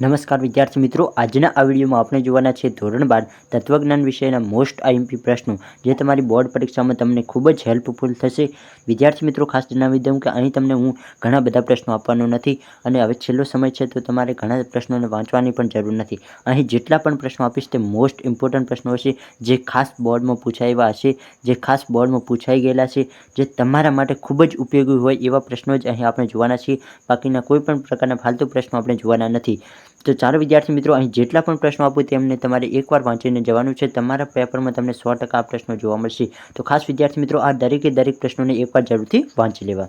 નમસ્કાર વિદ્યાર્થી મિત્રો, આજના આ વિડીયોમાં આપણે જોવાના છે ધોરણ 12 તત્વજ્ઞાન વિષયના મોસ્ટ આઈએમપી પ્રશ્નો, જે તમારી બોર્ડ પરીક્ષામાં તમને ખૂબ જ હેલ્પફુલ થશે. વિદ્યાર્થી મિત્રો, ખાસ જણાવી દઉં કે અહીં તમને હું ઘણા બધા પ્રશ્નો આપવાનો નથી, અને હવે છેલ્લો સમય છે તો તમારે ઘણા પ્રશ્નોને વાંચવાની પણ જરૂર નથી. અહીં જેટલા પણ પ્રશ્નો આપીશ તે મોસ્ટ ઇમ્પોર્ટન્ટ પ્રશ્નો હશે, જે ખાસ બોર્ડમાં પૂછાયેલા હશે, જે ખાસ બોર્ડમાં પૂછાઈ ગયેલા છે, જે તમારા માટે ખૂબ જ ઉપયોગી હોય એવા પ્રશ્નો જ અહીં આપણે જોવાના છીએ. બાકીના કોઈ પણ પ્રકારના ફાલતુ પ્રશ્નો આપણે જોવાના નથી. તો ચાલો વિદ્યાર્થી મિત્રો, અહીં જેટલા પણ પ્રશ્નો આપું તેમને તમારે એકવાર વાંચીને જવાનું છે. તમારા પેપરમાં તમને 100% આ પ્રશ્નો જોવા મળશે. તો ખાસ વિદ્યાર્થી મિત્રો, આ દરેક પ્રશ્નોને એકવાર જરૂરથી વાંચી લેવા.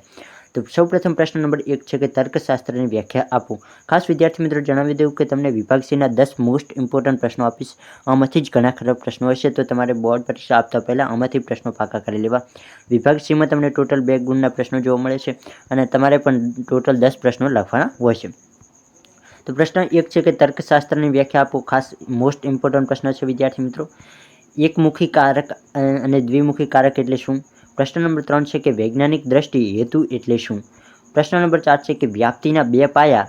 તો સૌપ્રથમ પ્રશ્ન નંબર 1 છે કે તર્કશાસ્ત્રની વ્યાખ્યા આપો. ખાસ વિદ્યાર્થી મિત્રો, જણાવી દઉં કે તમને વિભાગ C ના 10 મોસ્ટ ઇમ્પોર્ટન્ટ પ્રશ્નો આપીશ. આમાંથી જ ઘણા ખરા પ્રશ્નો હશે, તો તમારે બોર્ડ પરીક્ષા આપતા પહેલાં આમાંથી પ્રશ્નો પાકા કરી લેવા. વિભાગ Cમાં તમને ટોટલ 2 ગુણના પ્રશ્નો જોવા મળે છે, અને તમારે પણ ટોટલ 10 પ્રશ્નો લખવાના હોય છે. તો પ્રશ્ન 1 છે કે તર્કશાસ્ત્રની વ્યાખ્યા આપો. ખાસ મોસ્ટ ઇમ્પોર્ટન્ટ પ્રશ્ન છે વિદ્યાર્થી મિત્રો. એકમુખી કારક અને દ્વિમુખી કારક એટલે શું? પ્રશ્ન નંબર 3 છે કે વૈજ્ઞાનિક દ્રષ્ટિએ હેતુ એટલે શું? પ્રશ્ન નંબર 4 છે કે વ્યાપ્તિના 2 પાયા,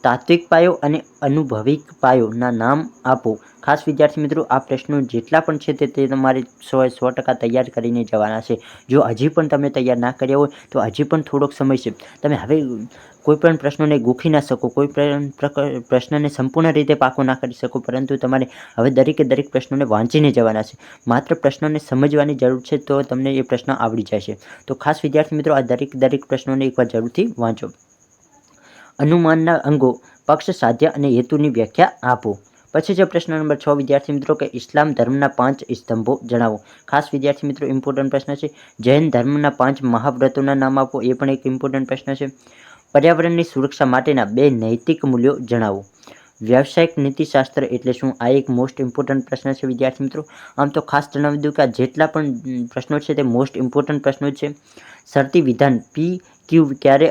તાત્વિક પાયો અને અનુભવિક પાયોના નામ આપો. ખાસ વિદ્યાર્થી મિત્રો, આ પ્રશ્નો જેટલા પણ છે તે તમારે 100% તૈયાર કરીને જવાના છે. જો હજી પણ તમે તૈયાર ના કર્યા હોય તો હજી પણ થોડોક સમય છે. તમે હવે કોઈ પણ પ્રશ્નોને ગોખી ના શકો, કોઈ પણ પ્રશ્નને સંપૂર્ણ રીતે પાકો ના કરી શકો, પરંતુ તમારે હવે દરેક પ્રશ્નોને વાંચીને જવાના છે. માત્ર પ્રશ્નોને સમજવાની જરૂર છે, તો તમને એ પ્રશ્ન આવડી જશે. તો ખાસ વિદ્યાર્થી મિત્રો, આ દરેક પ્રશ્નોને એકવાર જરૂરથી વાંચો. અનુમાનના અંગો, પક્ષ, સાધ્ય અને હેતુની વ્યાખ્યા આપો. પછી છે પ્રશ્ન નંબર 6 વિદ્યાર્થી મિત્રો કે ઇસ્લામ ધર્મના 5 સ્તંભો જણાવો. ખાસ વિદ્યાર્થી મિત્રો, ઇમ્પોર્ટન્ટ પ્રશ્ન છે. જૈન ધર્મના 5 મહાવ્રતોના નામ આપો. એ પણ એક ઇમ્પોર્ટન્ટ પ્રશ્ન છે. પર્યાવરણની સુરક્ષા માટેના 2 નૈતિક મૂલ્યો જણાવો. વ્યવસાયિક નીતિશાસ્ત્ર એટલે શું? આ એક મોસ્ટ ઇમ્પોર્ટન્ટ પ્રશ્ન છે વિદ્યાર્થી મિત્રો. આમ તો ખાસ જણાવી દઉં કે આ જેટલા પણ પ્રશ્નો છે તે મોસ્ટ ઇમ્પોર્ટન્ટ પ્રશ્નો છે. શરતી વિધાન PQ ક્યારે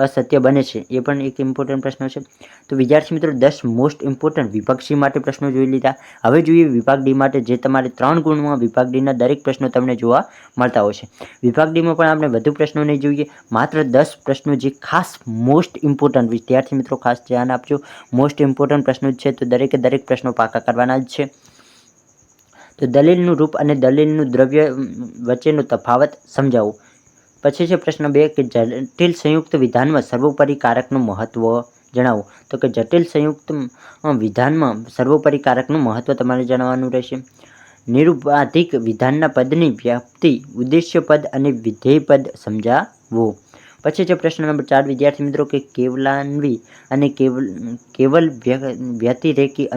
અસત્ય બને છે? એ પણ એક ઇમ્પોર્ટન્ટ પ્રશ્ન છે. તો વિદ્યાર્થી મિત્રો, 10 મોસ્ટ ઇમ્પોર્ટન્ટ વિભાગ C માટે પ્રશ્નો જોઈ લીધા. હવે જોઈએ વિભાગ D માટે, જે તમારે 3 ગુણમાં વિભાગ D ના દરેક પ્રશ્નો તમને જોવા મળતા હોય છે. વિભાગ Dમાં પણ આપણે વધુ પ્રશ્નો નહીં જોઈએ, માત્ર 10 પ્રશ્નો જે ખાસ મોસ્ટ ઇમ્પોર્ટન્ટ. વિદ્યાર્થી મિત્રો, ખાસ ધ્યાન આપજો. મોસ્ટ ઇમ્પોર્ટન્ટ પ્રશ્નો જ છે, તો દરેક પ્રશ્નો પાકા કરવાના જ છે. તો દલીલનું રૂપ અને દલીલનું દ્રવ્ય વચ્ચેનો તફાવત સમજાવો. પછી છે પ્રશ્ન 2 કે જટિલ સંયુક્ત વિધાનમાં સર્વોપરી કારકનું મહત્વ જણાવો. તો કે જટિલ સંયુક્ત વિધાનમાં સર્વોપરી કારકનું મહત્વ તમારે જણાવવાનું રહેશે. નિરુપાધિક વિધાનના પદની વ્યાપ્તિ, ઉદ્દેશ્ય પદ અને વિધેય પદ સમજાવો. પછી છે પ્રશ્ન નંબર 4 વિદ્યાર્થી મિત્રો કે કેવલાન્વી અને કેવલ વ્યતિરેકી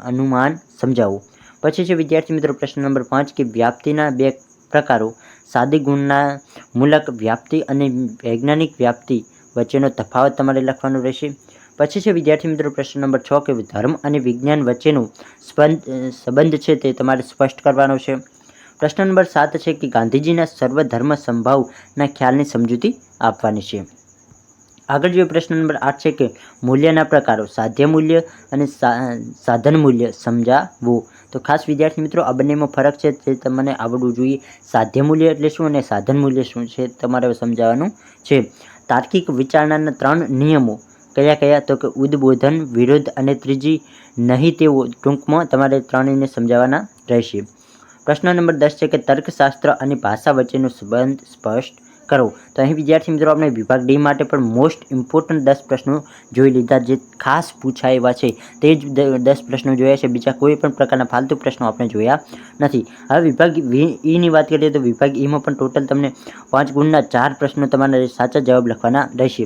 અનુમાન સમજાવો. પછી છે વિદ્યાર્થી મિત્રો પ્રશ્ન નંબર 5 કે વ્યાપ્તિના 2 પ્રકારો, સાદી ગુણના મૂલક વ્યાપ્તિ અને વૈજ્ઞાનિક વ્યાપ્તિ વચ્ચેનો તફાવત તમારે લખવાનો રહેશે. પછી છે વિદ્યાર્થી મિત્રો પ્રશ્ન નંબર 6 કે ધર્મ અને વિજ્ઞાન વચ્ચેનો સંબંધ છે તે તમારે સ્પષ્ટ કરવાનો છે. પ્રશ્ન નંબર 7 છે કે ગાંધીજીના સર્વધર્મ સંભાવના ખ્યાલની સમજૂતી આપવાની છે. આગળ જોઈએ પ્રશ્ન નંબર 8 છે કે મૂલ્યના પ્રકારો, સાધ્ય મૂલ્ય અને સાધન મૂલ્ય સમજાવો. તો ખાસ વિદ્યાર્થી મિત્રો, આ બંનેમાં ફરક છે તે તમને આવડવું જોઈએ. સાધ્ય મૂલ્ય એટલે શું અને સાધન મૂલ્ય શું છે તમારે સમજાવવાનું છે. તાર્કિક વિચારણાના 3 નિયમો કયા? તો કે ઉદ્બોધન, વિરોધ અને ત્રીજી નહીં. તેઓ ટૂંકમાં તમારે ત્રણેયને સમજાવવાના રહેશે. પ્રશ્ન નંબર 10 છે કે તર્કશાસ્ત્ર અને ભાષા વચ્ચેનો સંબંધ સ્પષ્ટ કરો. તો અહીં વિદ્યાર્થી મિત્રો, આપણે વિભાગ D માટે પણ મોસ્ટ ઇમ્પોર્ટન્ટ 10 પ્રશ્નો જોઈ લીધા, જે ખાસ પૂછાય એવા છે. તે જ 10 પ્રશ્નો જોયા છે. બીજા કોઈ પણ પ્રકારના ફાલતુ પ્રશ્નો આપણે જોયા નથી. હવે વિભાગ E ની વાત કરીએ તો વિભાગ Eમાં પણ ટોટલ તમને 5 ગુણના 4 પ્રશ્નો તમારે સાચા જવાબ લખવાના રહેશે.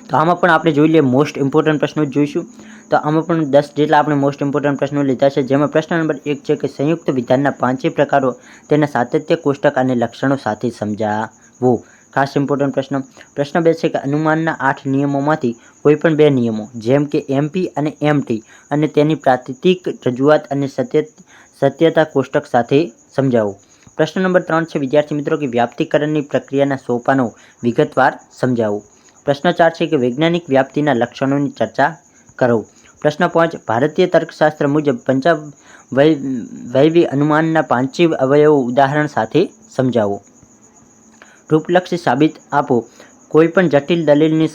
તો આમાં પણ આપણે જોઈ લઈએ મોસ્ટ ઇમ્પોર્ટન્ટ પ્રશ્નો જ જોઈશું. તો આમાં પણ 10 જેટલા આપણે મોસ્ટ ઇમ્પોર્ટન્ટ પ્રશ્નો લીધા છે, જેમાં પ્રશ્ન નંબર 1 છે કે સંયુક્ત વિધાનના 5 પ્રકારો તેના સાતત્ય કોષ્ટક અને લક્ષણો સાથે સમજાવો. ખાસ ઇમ્પોર્ટન્ટ પ્રશ્ન. પ્રશ્ન 2 છે કે અનુમાનના 8 નિયમોમાંથી કોઈ પણ 2 નિયમો, જેમ કે MP અને MT, અને તેની પ્રાતિક રજૂઆત અને સત્યતા કોષ્ટક સાથે સમજાવો. પ્રશ્ન નંબર 3 છે વિદ્યાર્થી મિત્રો કે વ્યાપ્તિકરણની પ્રક્રિયાના સોપાનો વિગતવાર સમજાવો. પ્રશ્ન 4 છે કે વૈજ્ઞાનિક વ્યાપ્તિના લક્ષણોની ચર્ચા કરો. પ્રશ્ન 5 ભારતીય તર્કશાસ્ત્ર મુજબ પંચાવયવી અનુમાનના 5 અવયવો ઉદાહરણ સાથે સમજાવો. રૂપલક્ષી સાબિત આપો. કોઈ પણ જટિલ દલીલની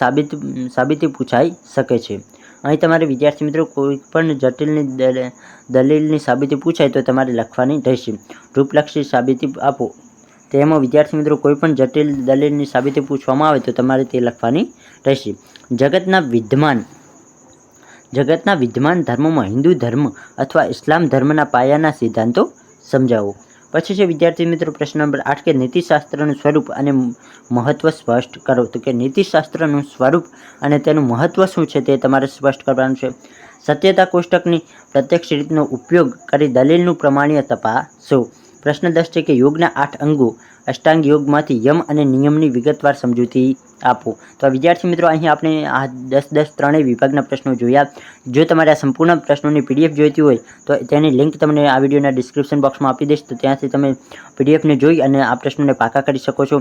સાબિતી પૂછાઈ શકે છે. અહીં તમારે વિદ્યાર્થી મિત્રો કોઈ પણ જટિલની દલીલની સાબિતી પૂછાય તો તમારે લખવાની રહેશે. રૂપલક્ષી સાબિતી આપો. તેમાં વિદ્યાર્થી મિત્રો કોઈ પણ જટિલ દલીલની સાબિતી પૂછવામાં આવે તો તમારે તે લખવાની રહેશે. જગતના વિદ્યમાન ધર્મોમાં હિન્દુ ધર્મ અથવા ઇસ્લામ ધર્મના પાયાના સિદ્ધાંતો સમજાવો. પછી છે વિદ્યાર્થી મિત્રો પ્રશ્ન નંબર 8 કે નીતિશાસ્ત્રનું સ્વરૂપ અને મહત્વ સ્પષ્ટ કરો. તો કે નીતિશાસ્ત્રનું સ્વરૂપ અને તેનું મહત્વ શું છે તે તમારે સ્પષ્ટ કરવાનું છે. સત્યતા કોષ્ટકની પ્રત્યક્ષ રીતનો ઉપયોગ કરી દલીલનું પ્રમાણ્ય તપાસો. પ્રશ્ન 10 છે કે યોગના 8 અંગો અષ્ટાંગ યોગમાંથી યમ અને નિયમની વિગતવાર સમજૂતી આપો. તો વિદ્યાર્થી મિત્રો અહીં આપણે આ 10 ત્રણેય વિભાગના પ્રશ્નો જોયા. જો તમારે આ સંપૂર્ણ પ્રશ્નોની પીડીએફ જોઈતી હોય તો તેની લિંક તમને આ વિડીયોના ડિસ્ક્રિપ્શન બોક્સમાં આપી દઈશ. તો ત્યાંથી તમે પીડીએફને જોઈ અને આ પ્રશ્નોને પાકા કરી શકો છો,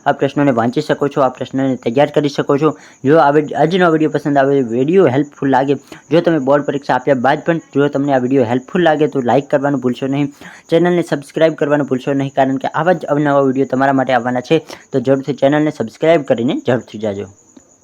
આ પ્રશ્નોને વાંચી શકો છો, આ પ્રશ્નોને તૈયાર કરી શકો છો. જો આજનો વિડીયો પસંદ આવે, વિડીયો હેલ્પફુલ લાગે, જો તમે બોર્ડ પરીક્ષા આપ્યા બાદ પણ જો તમને આ વિડીયો હેલ્પફુલ લાગે તો લાઇક કરવાનું ભૂલશો નહીં, ચેનલને સબસ્ક્રાઇબ કરવાનું ભૂલશો નહીં, કારણ કે આવા જ અવનવા વિડીયો તમારા માટે આવવાના છે. તો જરૂરથી ચેનલને સબસ્ક્રાઇબ કરીને જરૂરથી જાજો.